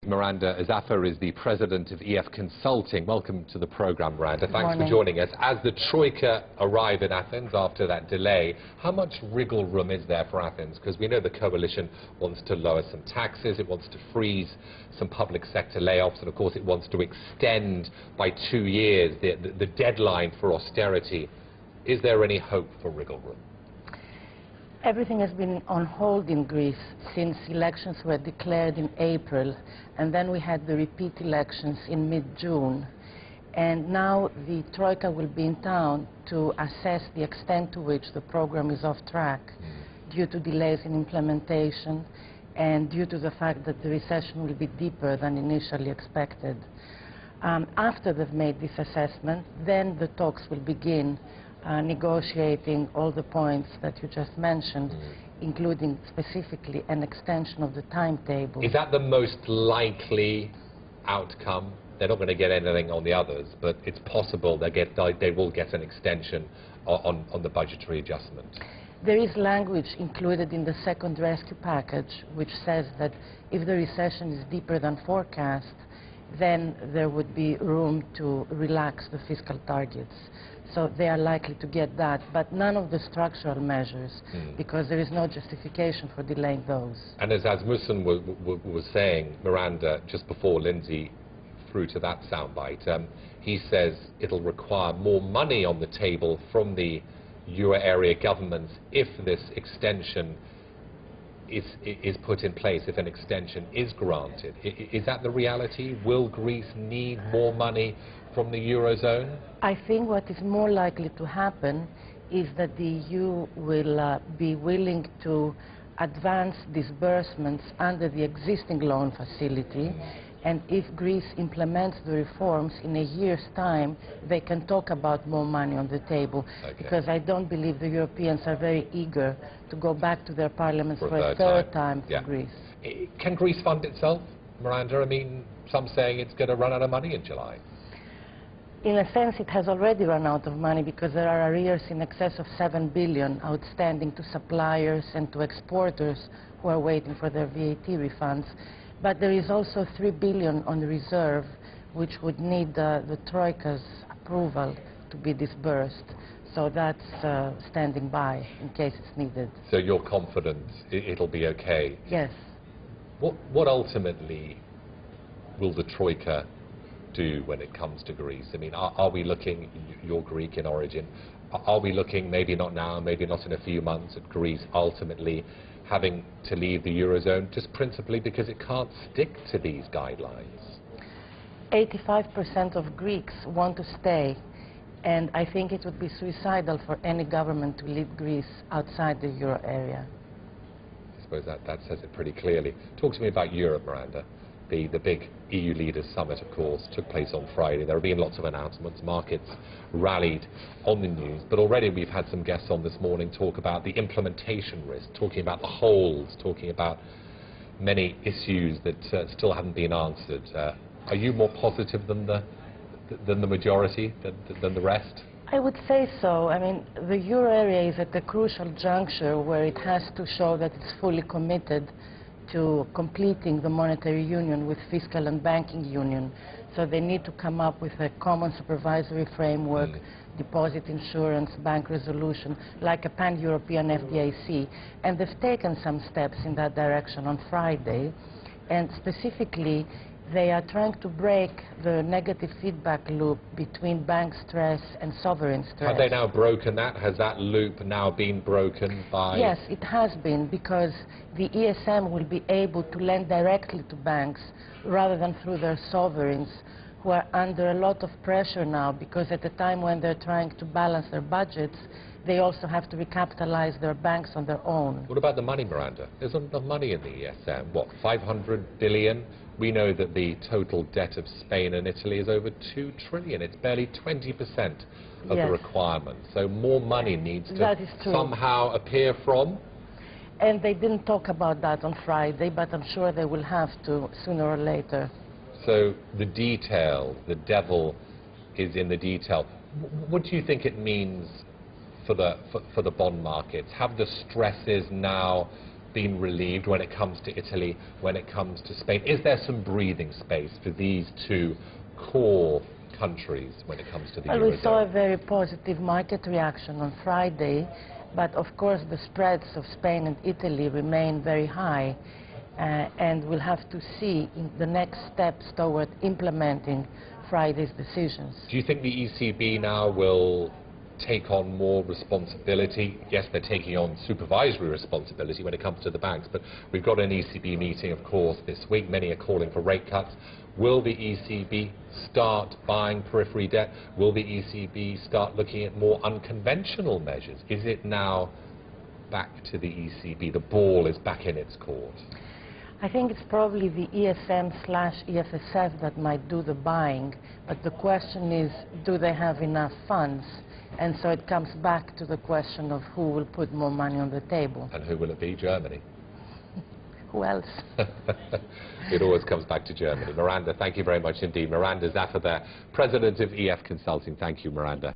Miranda Xafa is the president of EF Consulting. Welcome to the program, Miranda. Thanks Morning. for joining us. As the Troika arrive in Athens after that delay, how much wriggle room is there for Athens? Because we know the coalition wants to lower some taxes, it wants to freeze some public sector layoffs, and of course it wants to extend by 2 years the deadline for austerity. Is there any hope for wriggle room? Everything has been on hold in Greece since elections were declared in April, and then we had the repeat elections in mid-June. And now the Troika will be in town to assess the extent to which the program is off track due to delays in implementation and due to the fact that the recession will be deeper than initially expected. After they've made this assessment, then the talks will begin, negotiating all the points that you just mentioned, including specifically an extension of the timetable. Is that the most likely outcome? They're not going to get anything on the others, but it's possible they will get an extension on the budgetary adjustment. There is language included in the second rescue package which says that if the recession is deeper than forecast, then there would be room to relax the fiscal targets. So they are likely to get that, but none of the structural measures, because there is no justification for delaying those. And as Musin was saying, Miranda, just before Lindsay through to that soundbite, he says it'll require more money on the table from the euro area governments if this extension is put in place, if an extension is granted. Is that the reality? Will Greece need more money from the eurozone? I think what is more likely to happen is that the EU will be willing to advance disbursements under the existing loan facility, and if Greece implements the reforms in a year's time, they can talk about more money on the table. Okay. Because I don't believe the Europeans are very eager to go back to their parliaments for a third time for Greece. Can Greece fund itself, Miranda? I mean, some saying it's going to run out of money in July. In a sense, it has already run out of money because there are arrears in excess of 7 billion outstanding to suppliers and to exporters who are waiting for their VAT refunds. But there is also 3 billion on reserve, which would need the Troika's approval to be disbursed. So that's standing by in case it's needed. So you're confident it'll be okay? Yes. What ultimately will the Troika do when it comes to Greece? I mean, are we looking, you're Greek in origin, are we looking, maybe not now, maybe not in a few months, at Greece ultimately having to leave the eurozone just principally because it can't stick to these guidelines? 85% of Greeks want to stay, and I think it would be suicidal for any government to leave Greece outside the euro area. I suppose that says it pretty clearly. Talk to me about Europe, Miranda. The big EU leaders summit, of course, took place on Friday. There have been lots of announcements. Markets rallied on the news. But already we've had some guests on this morning talk about the implementation risk, talking about the holes, talking about many issues that still haven't been answered. Are you more positive than the majority, than the rest? I would say so. I mean, the euro area is at a crucial juncture where it has to show that it's fully committed to completing the monetary union with fiscal and banking union. So they need to come up with a common supervisory framework, deposit insurance, bank resolution, like a pan-European FDIC. And they've taken some steps in that direction on Friday. And specifically, they are trying to break the negative feedback loop between bank stress and sovereign stress. Have they now broken that? Has that loop now been broken by... Yes, it has been, because the ESM will be able to lend directly to banks rather than through their sovereigns, who are under a lot of pressure now, because at the time when they're trying to balance their budgets, they also have to recapitalize their banks on their own. What about the money, Miranda? There's not enough money in the ESM. What, 500 billion? We know that the total debt of Spain and Italy is over 2 trillion. It's barely 20% of the requirement. So more money needs to somehow appear from. And they didn't talk about that on Friday, but I'm sure they will have to sooner or later. So the detail, the devil is in the detail. What do you think it means for the bond markets? Have the stresses now been relieved when it comes to Italy, when it comes to Spain? Is there some breathing space for these two core countries when it comes to the Well, eurozone? we saw a very positive market reaction on Friday, but of course the spreads of Spain and Italy remain very high, and we'll have to see in the next steps toward implementing Friday's decisions. Do you think the ECB now will take on more responsibility? Yes, they're taking on supervisory responsibility when it comes to the banks, but we've got an ECB meeting, of course, this week. Many are calling for rate cuts. Will the ECB start buying periphery debt? Will the ECB start looking at more unconventional measures? Is it now back to the ECB? The ball is back in its court. I think it's probably the ESM/EFSF that might do the buying, but the question is, do they have enough funds? And so it comes back to the question of who will put more money on the table. And who will it be? Germany. Who else? It always comes back to Germany. Miranda, thank you very much indeed. Miranda Xafa there, President of EF Consulting. Thank you, Miranda.